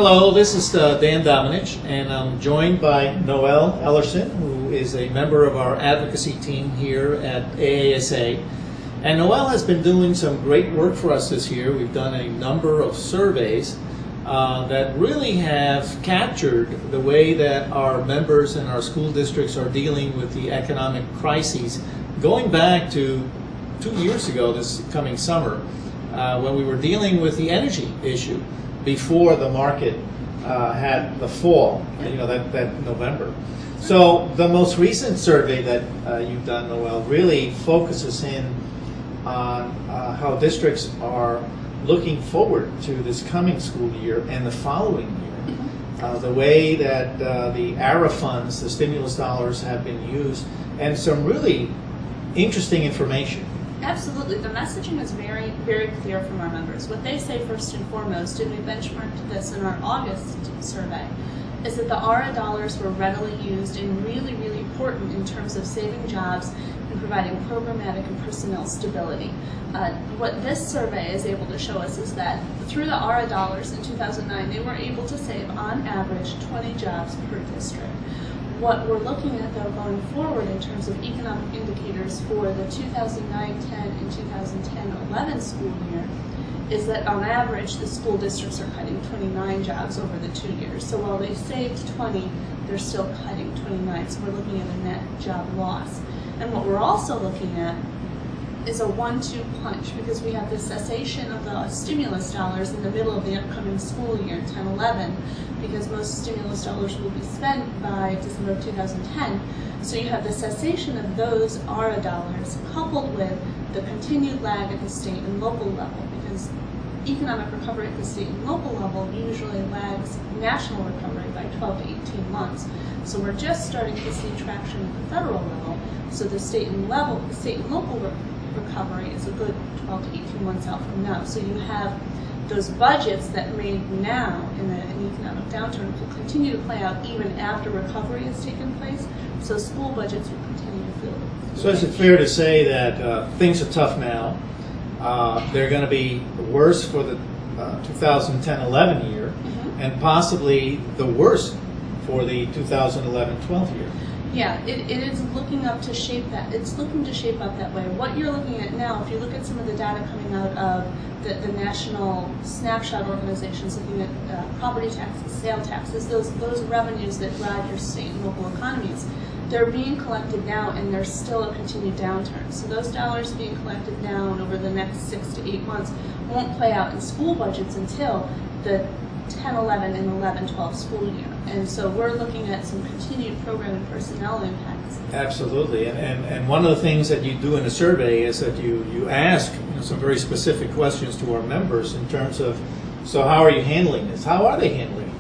Hello, this is Dan Dominich, and I'm joined by Noelle Ellerson, who is a member of our advocacy team here at AASA. And Noelle has been doing some great work for us this year. We've done a number of surveys that really have captured the way that our members and our school districts are dealing with the economic crises, going back to 2 years ago this coming summer, when we were dealing with the energy issue before the market had the fall, that November. So the most recent survey that you've done, Noelle, really focuses in on how districts are looking forward to this coming school year and the following year. The way that the ARA funds, the stimulus dollars, have been used, and some really interesting information. Absolutely. The messaging is very, very clear from our members. What they say first and foremost, and we benchmarked this in our August survey, is that the ARA dollars were readily used and really, really important in terms of saving jobs and providing programmatic and personnel stability. What this survey is able to show us is that through the ARA dollars in 2009, they were able to save on average 20 jobs per district. What we're looking at, though, going forward in terms of economic indicators for the 2009-10 and 2010-11 school year is that on average the school districts are cutting 29 jobs over the 2 years. So while they saved 20, they're still cutting 29. So we're looking at a net job loss. And what we're also looking at is a 1-2 punch, because we have the cessation of the stimulus dollars in the middle of the upcoming school year, 10-11, because most stimulus dollars will be spent by December of 2010. So you have the cessation of those ARA dollars coupled with the continued lag at the state and local level, because economic recovery at the state and local level usually lags national recovery by 12 to 18 months. So we're just starting to see traction at the federal level. So the state and local recovery is a good 12 to 18 months out from now. So you have those budgets that made now in an economic downturn will continue to play out even after recovery has taken place. So school budgets will continue to feel. So is it fair to say that things are tough now? They're going to be worse for the 2010-11 year, and possibly the worst for the 2011-12 year. Yeah, it is looking up to shape that. It's looking to shape up that way. What you're looking at now, if you look at some of the data coming out of the national snapshot organizations, looking at property taxes, sale taxes, those revenues that drive your state and local economies, they're being collected now, and there's still a continued downturn. So those dollars being collected now and over the next 6 to 8 months won't play out in school budgets until the 10-11 and 11-12 school year. And so we're looking at some continued program and personnel impacts. Absolutely. And one of the things that you do in a survey is that you ask some very specific questions to our members in terms of, so how are you handling this? How are they handling it?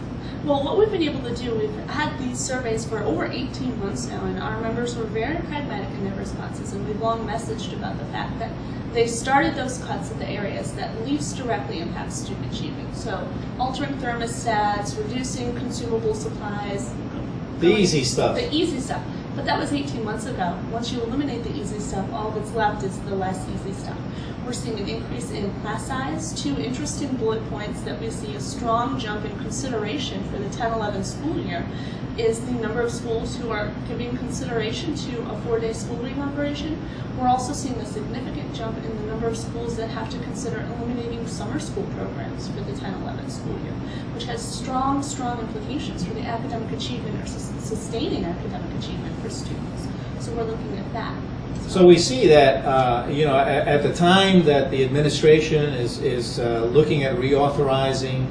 Well, what we've been able to do, we've had these surveys for over 18 months now, and our members were very pragmatic in their responses, and we've long messaged about the fact that they started those cuts at the areas that least directly impact student achieving. So altering thermostats, reducing consumable supplies. The easy stuff. The easy stuff. But that was 18 months ago. Once you eliminate the easy stuff, all that's left is the less easy stuff. We're seeing an increase in class size. 2 interesting bullet points that we see a strong jump in consideration for the 10-11 school year is the number of schools who are giving consideration to a 4-day school week operation. We're also seeing a significant jump in the number of schools that have to consider eliminating summer school programs for the 10-11 school year, which has strong, strong implications for the academic achievement or sustaining academic achievement for students. So we're looking at that. So we see that, at the time that the administration is looking at reauthorizing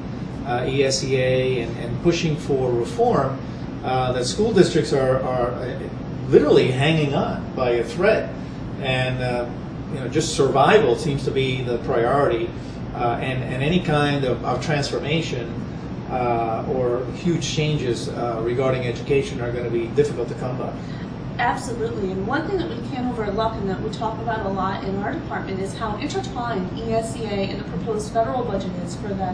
ESEA and pushing for reform, that school districts are literally hanging on by a thread, and just survival seems to be the priority, and any kind of transformation or huge changes regarding education are going to be difficult to come by. Absolutely, and one thing that we can't overlook and that we talk about a lot in our department is how intertwined ESEA and the proposed federal budget is for the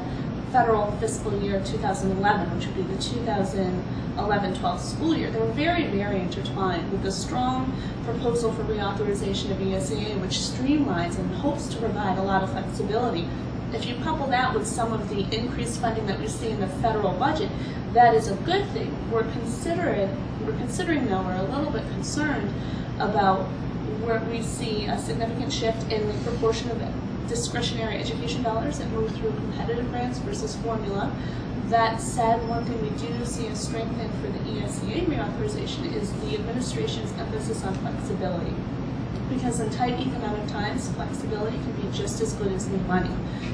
federal fiscal year 2011, which would be the 2011-12 school year. They're very, very intertwined with the strong proposal for reauthorization of ESEA, which streamlines and hopes to provide a lot of flexibility. If you couple that with some of the increased funding that we see in the federal budget, that is a good thing. We're considering though, we're a little bit concerned about where we see a significant shift in the proportion of discretionary education dollars that move through competitive grants versus formula. That said, one thing we do see a strength in for the ESEA reauthorization is the administration's emphasis on flexibility. Because in tight economic times, flexibility can be just as good as new money.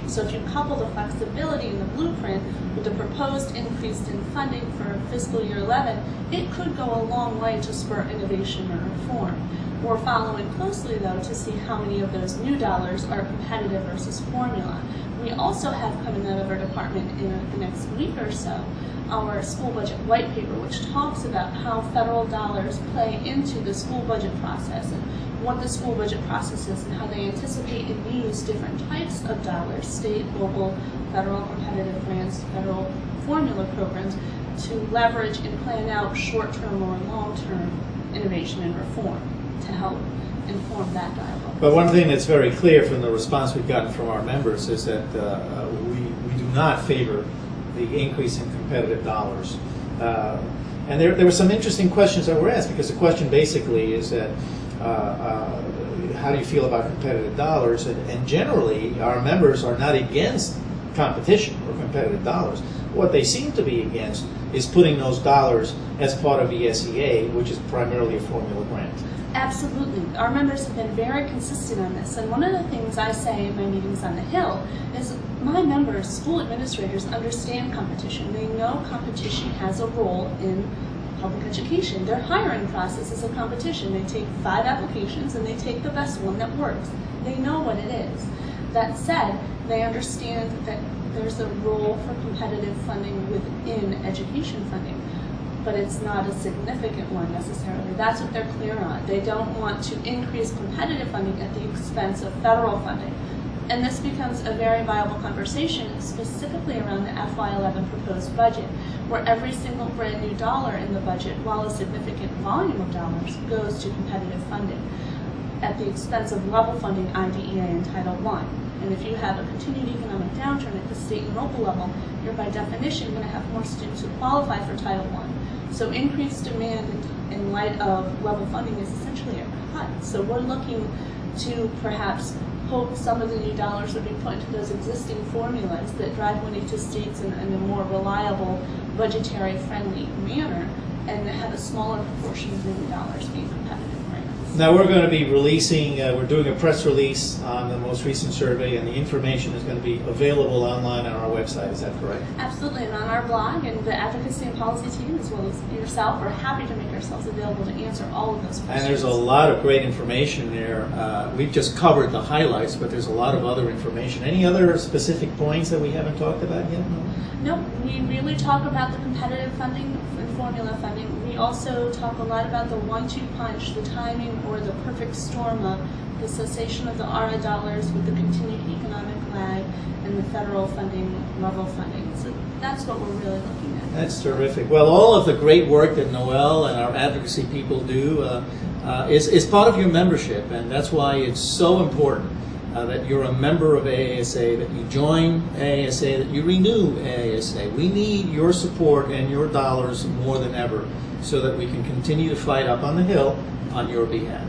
So if you couple the flexibility in the blueprint with the proposed increase in funding for fiscal year 11, it could go a long way to spur innovation or reform. We're following closely, though, to see how many of those new dollars are competitive versus formula. We also have coming out of our department in the next week or so our school budget white paper, which talks about how federal dollars play into the school budget process and what the school budget process is and how they anticipate and use different types of dollars, state, local, federal competitive grants, federal formula programs, to leverage and plan out short-term or long-term innovation and reform to help inform that dialogue. But one thing that's very clear from the response we've gotten from our members is that we do not favor the increase in competitive dollars. And there were some interesting questions that were asked, because the question basically is that how do you feel about competitive dollars? And generally, our members are not against competition or competitive dollars. What they seem to be against is putting those dollars as part of ESEA, which is primarily a formula grant. Absolutely. Our members have been very consistent on this. And one of the things I say in my meetings on the Hill is my members, school administrators, understand competition. They know competition has a role in public education. Their hiring process is a competition. They take 5 applications and they take the best one that works. They know what it is. That said, they understand that there's a role for competitive funding within education funding, but it's not a significant one necessarily. That's what they're clear on. They don't want to increase competitive funding at the expense of federal funding. And this becomes a very viable conversation, specifically around the FY11 proposed budget, where every single brand new dollar in the budget, while a significant volume of dollars, goes to competitive funding at the expense of level funding IDEA and Title I. And if you have a continued economic downturn at the state and local level, you're by definition going to have more students who qualify for Title I. So increased demand in light of level funding is essentially a cut. So we're looking to perhaps hope some of the new dollars would be put into those existing formulas that drive money to states in a more reliable, budgetary friendly manner, and have a smaller proportion of the new dollars being competitive grants. Now we're going to be releasing, we're doing a press release on the most recent survey, and the information is going to be available online on our website. Is that correct? Absolutely, and on our blog, and the advocacy and policy team, as well as yourself, are happy to make ourselves available to answer all of those questions. And there's a lot of great information there. We've just covered the highlights, but there's a lot of other information. Any other specific points that we haven't talked about yet? No, we really talk about the competitive funding and formula funding. We also talk a lot about the 1-2 punch, the timing or the perfect storm of the cessation of the ARA dollars with the continued economic lag and the federal funding, level funding. So that's what we're really looking at. That's terrific. Well, all of the great work that Noelle and our advocacy people do is part of your membership, and that's why it's so important that you're a member of AASA, that you join AASA, that you renew AASA. We need your support and your dollars more than ever so that we can continue to fight up on the Hill on your behalf.